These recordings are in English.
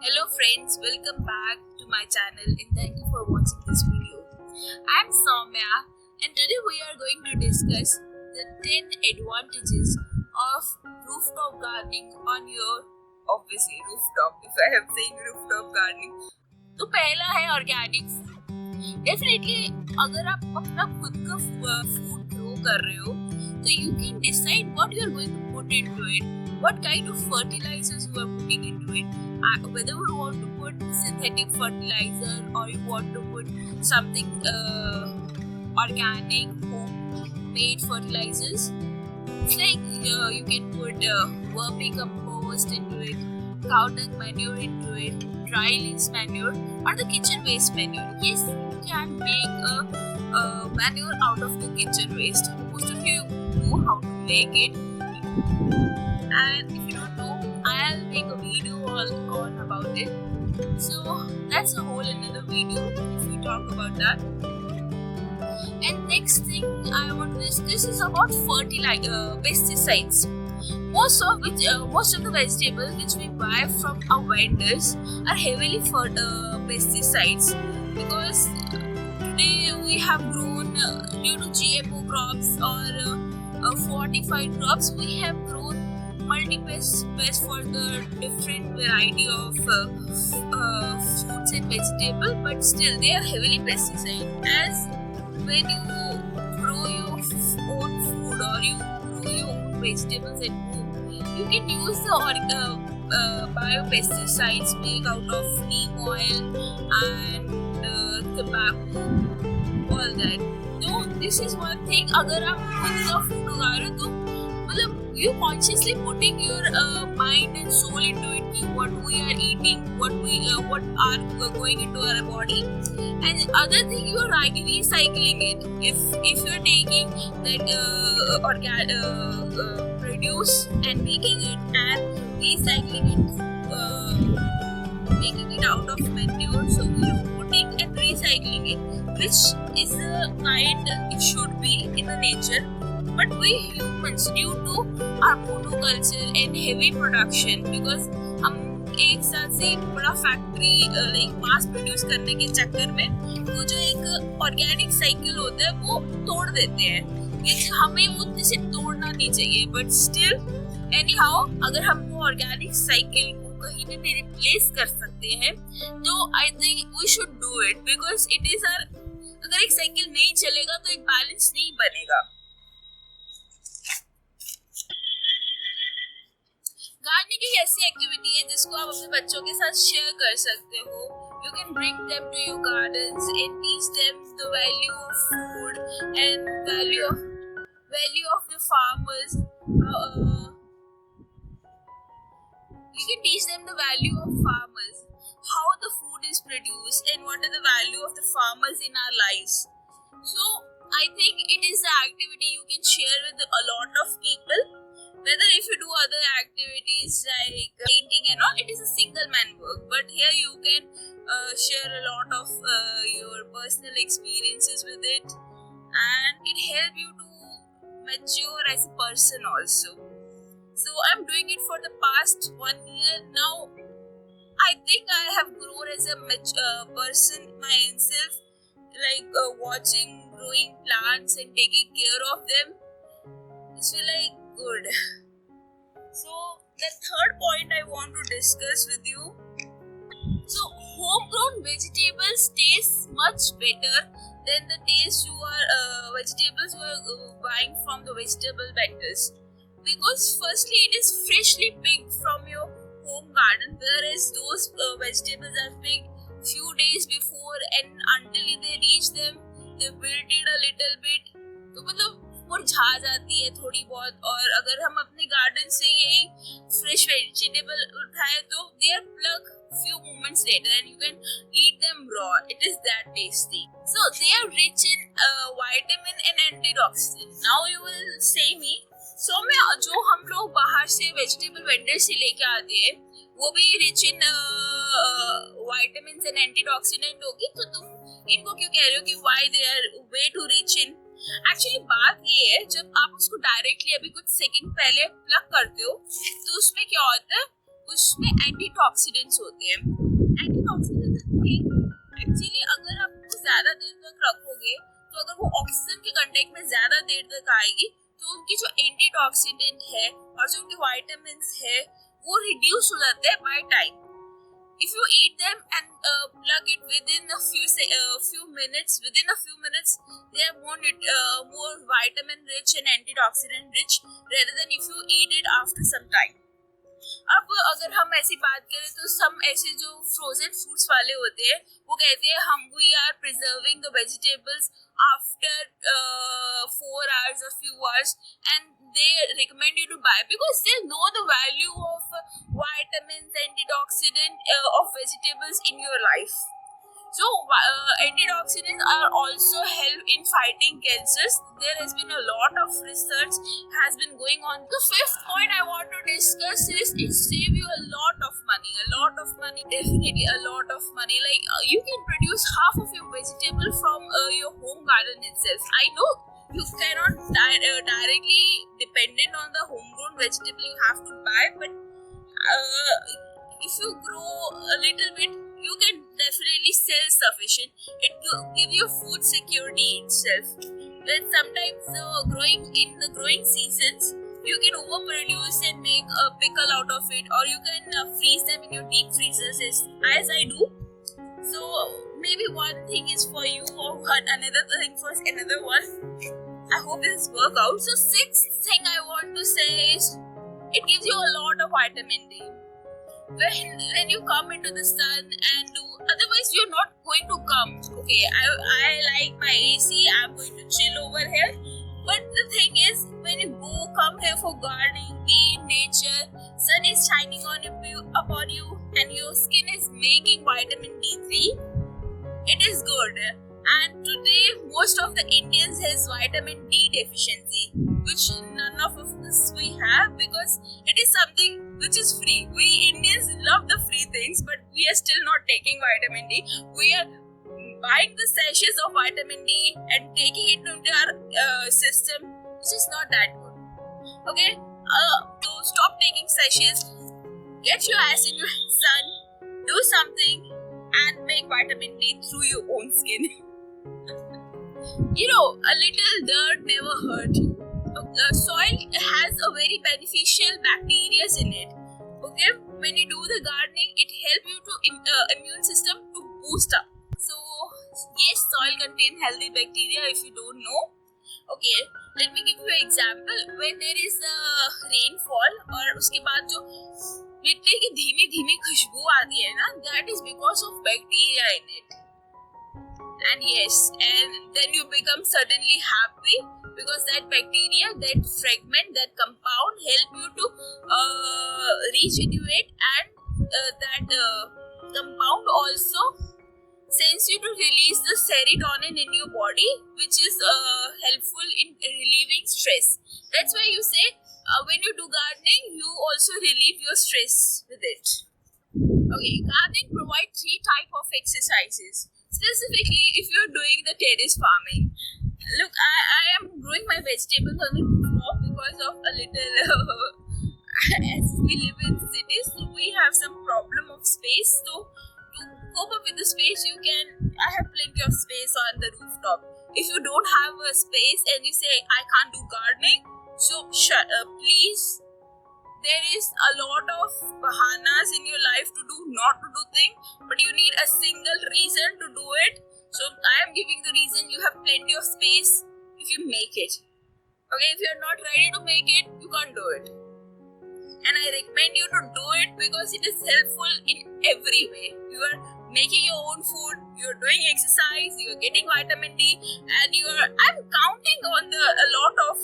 Hello friends, welcome back to my channel and thank you for watching this video. I'm Soumya and today we are going to discuss the 10 advantages of rooftop gardening on your obviously rooftop if I am saying rooftop gardening. तो पहला है organic food. Definitely अगर आप अपना खुद का food grow कर रहे हो तो you can decide what you are going to put into it, what kind of fertilizers you are putting into it, whether you want to put synthetic fertilizer or you want to put something organic homemade fertilizers. It's like you can put vermicompost into it, cow dung manure into it, dry leaves manure or the kitchen waste manure. Yes, you can make a manure out of the kitchen waste. Most of you know how to make it, and if you don't know, I'll make a video all about it. So that's a whole another video if we talk about that. And next thing I want to discuss is about pesticides. Most of the vegetables which we buy from our vendors are heavily for pesticides, because today we have grown due to GMO crops or fortified crops. We have grown multi-pest for the different variety of fruits and vegetables, but still they are heavily pesticide. As when you grow your own food or you grow your own vegetables at home, you can use the biopesticides made out of neem oil and tobacco, all that. So this is one thing. अगर आप खुद का food उगा रहे हो तो मतलब you consciously putting your mind and soul into it, कि what we are eating, what are going into our body, and other thing you are recycling it. If you are taking that produce and making it and recycling it, making it out of manure, so you are putting and recycling it, which is the kind it should be in the nature. But we humans, due to our monoculture and heavy production, because हम एक साथ से बड़ा factory like mass produce करने के चक्कर में वो जो एक ऑर्गेनिक साइकिल होता है वो तोड़ देते हैं, कि हमें वो जैसे तोड़ना नहीं चाहिए. बट स्टिल एनी हाउ अगर हम वो ऑर्गेनिक साइकिल को कहीं पे भी रिप्लेस कर सकते हैं तो I think we should do it, because it is our. अगर एक साइकिल नहीं चलेगा तो एक बैलेंस नहीं बनेगा. गार्डनिंग एक ऐसी एक्टिविटी है जिसको आप अपने बच्चों के साथ शेयर कर सकते हो. You can bring them to your gardens and teach them the value of food and value of the farmers. You can teach them the value of farmers, how the food is produced, and what are the value of the farmers in our lives. So I think it is the activity you can share with a lot of people. Whether if you do other activities like painting and all, it is a single man work. But here you can share a lot of your personal experiences with it, and it help you to mature as a person also. So I'm doing it for the past 1 year now. I think I have grown as a person myself, like watching growing plants and taking care of them. It's like good. So the third point I want to discuss with you. So homegrown vegetables taste much better than the taste you are vegetables you are buying from the vegetable vendors, because firstly it is freshly picked from your home garden, whereas those vegetables are picked few days before and until they reach them they wilted a little bit. तो मतलब मुरझा जाती है थोड़ी बहुत. और अगर हम अपने गार्डन से यही फ्रेश वेजिटेबल उठाए तो they are plucked few moments later and you can eat them raw. It is that tasty. So they are rich in vitamin and antioxidant. Now you will say me, so मैं जो हम लोग बाहर से vegetable vendor से लेके आते हैं वो भी rich in vitamins and antioxidant होगी, तो तुम इनको क्यों कह रहे हो कि why they are way too rich in. Actually बात ये है, जब आप उसको डायरेक्टली अभी कुछ सेकंड पहले प्लग करते हो तो उसमें क्या होता है, उसमें एंटीटॉक्सिडेंट्स होते हैं. एंटीटॉक्सिडेंट्स एक्चुअली अगर आप उसको ज्यादा देर तक रखोगे तो अगर वो ऑक्सीजन के कांटेक्ट में ज्यादा देर तक आएगी तो उनकी जो एंटीटॉक्सिडेंट है और जो उनके विटामिन है वो रिड्यूस हो जाते हैं by time. If you eat them and plug it within a few minutes, they are more vitamin rich and antioxidant rich rather than if you eat it after some time. अब अगर हम ऐसी बात करें तो some ऐसे जो frozen fruits वाले होते हैं वो कहते हैं we are preserving the vegetables after 4 hours or few hours, and they recommend you to buy because they know the value of vitamins, antioxidant of vegetables in your life. So antioxidants are also help in fighting cancers. There has been a lot of research has been going on. The fifth point I want to discuss is it save you a lot of money, definitely a lot of money. Like you can produce half of your vegetable from your home garden itself. I know you cannot directly dependent on the homegrown vegetable you have to buy, but if you grow a little bit, you can definitely self-sufficient. It give you food security itself. But sometimes in the growing seasons, you can overproduce and make a pickle out of it, or you can freeze them in your deep freezers as I do. So maybe one thing is for you or another thing for another one. I hope this work out. So sixth thing I want to say is it gives you a lot of vitamin D. When you come into the sun and otherwise you're not going to come. Okay, I like my AC, I'm going to chill over here. But the thing is, when you come here for gardening, be in nature, sun is shining upon you and your skin is making vitamin D3, it is good. And today, most of the Indians has vitamin D deficiency, which none of us we have because it is something which is free. We Indians love the free things, but we are still not taking vitamin D. We are buying the sachets of vitamin D and taking it into our system, which is not that good. Okay, so stop taking sachets. Get your ass in your sun, do something, and make vitamin D through your own skin. A little dirt never hurt you. Soil has a very beneficial bacteria in it. Okay, when you do the gardening, it helps you to immune system to boost up. So yes, soil contains healthy bacteria if you don't know. Okay, let me give you an example. When there is a rainfall और उसके बाद जो मिट्टी की धीमी धीमी खुशबू आती है ना, that is because of bacteria in it. And yes, and then you become suddenly happy because that bacteria, that fragment, that compound help you to regenerate, and that compound also sends you to release the serotonin in your body, which is helpful in relieving stress. That's why you say when you do gardening, you also relieve your stress with it. Okay, gardening provides 3 types of exercises. Specifically, if you're doing the terrace farming, look, I am growing my vegetables on the rooftop because of a little, as we live in cities, so we have some problem of space. So to cope up with the space, I have plenty of space on the rooftop. If you don't have a space and you say, I can't do gardening, so please, there is a lot of bahanas in your life to do, not to do things, but you need a single reason to do it. So I am giving the reason. You have plenty of space if you make it. Okay, if you are not ready to make it, you can't do it. And I recommend you to do it because it is helpful in every way. You are making your own food, you are doing exercise, you are getting vitamin D, and I'm counting on a lot of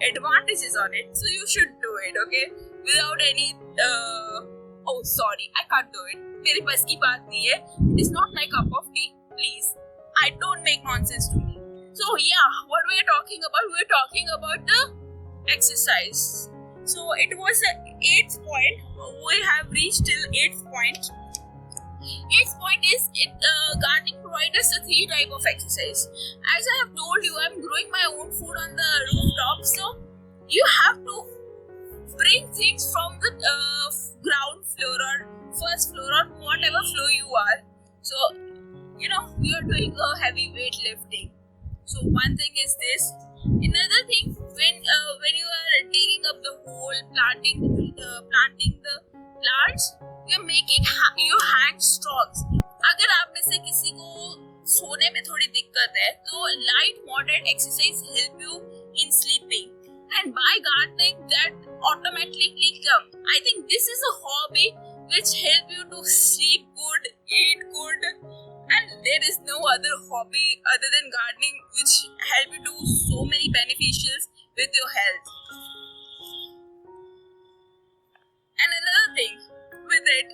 advantages on it. So you should do it, okay? Without any oh sorry, I can't do it. मेरे बस की बात नहीं है. It is not my cup of tea. Please, I don't make nonsense to me. So yeah, what we are talking about? We are talking about the exercise. So it was the 8th point. We have reached till 8th point. 8th point is gardening provides us the 3 types of exercise. As I have told you, I am growing my own food on the rooftop. So you have to bring things from the ground floor or first floor or whatever floor you are. So you are doing a heavy weight lifting. So one thing is this. Another thing, when you are digging up the hole, planting the plants, you are making your hands strong. अगर आप में से किसी को सोने में थोड़ी दिक्कत है, तो light moderate exercise help you in sleeping, and by gardening that automatically come. I think this is a hobby which help you to sleep good, eat good, and there is no other hobby other than gardening which help you do so many beneficials with your health. And another thing with it,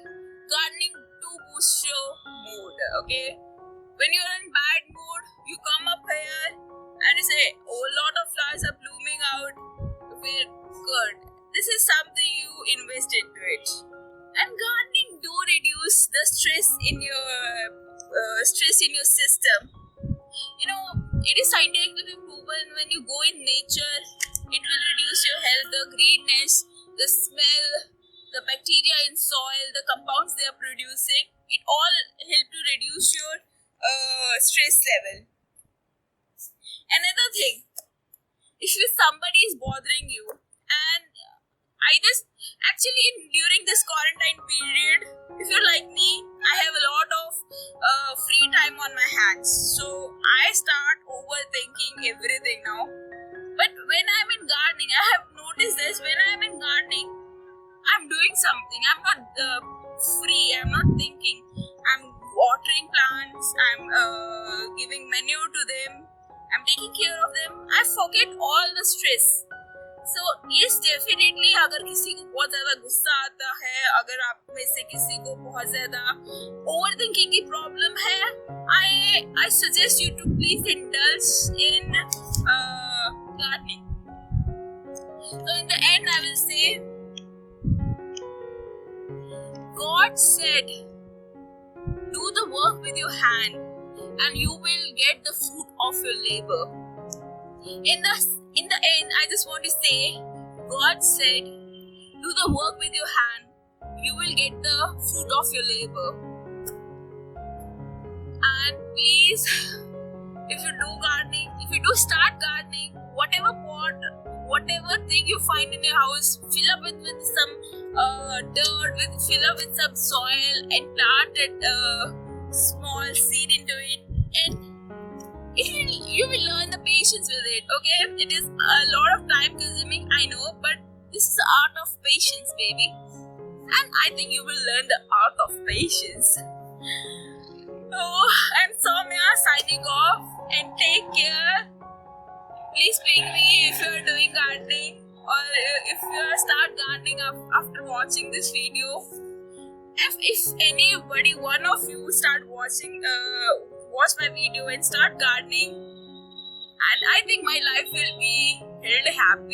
gardening to boost your mood. Okay, when you're in bad mood, you come up here and you say, "Oh, a lot of flowers are blooming out. You feel good." This is something you invest into it. And gardening do reduce the stress in your system. It is scientifically proven when you go in nature, it will reduce your health, the greenness, the smell, the bacteria in soil, the compounds they are producing. It all help to reduce your stress level. Another thing, if somebody is bothering you, and during this quarantine period, if you're like me, I have a lot of free time on my hands, so I start overthinking everything now. But when I'm in gardening, I have noticed this. When I'm in gardening, I'm doing something. I'm not free. I'm not thinking. I'm watering plants. I'm giving manure to them. I'm taking care of them. I forget all the stress. So yes, definitely अगर किसी को बहुत ज़्यादा गुस्सा आता है, अगर आप में से किसी को बहुत ज़्यादा overthinking की problem है, I suggest you to please indulge in gardening. So in the end, I will say, God said, do the work with your hand, and you will get the fruit of your labor. In the end, I just want to say, God said, do the work with your hand, you will get the fruit of your labor. And please, if you do gardening, if you do start gardening, whatever pot, whatever thing you find in your house, fill up with some dirt, fill up with some soil, and plant a small seed into it, and you will learn the patience with it. Okay, it is a lot of time consuming, I know, but this is the art of patience, baby, and I think you will learn the art of patience. Oh, I'm Soumya signing off, and take care. Please ping me if you are doing gardening, or if you start gardening after watching this video. If anybody, one of you, start watch my video and start gardening, and I think my life will be held happy.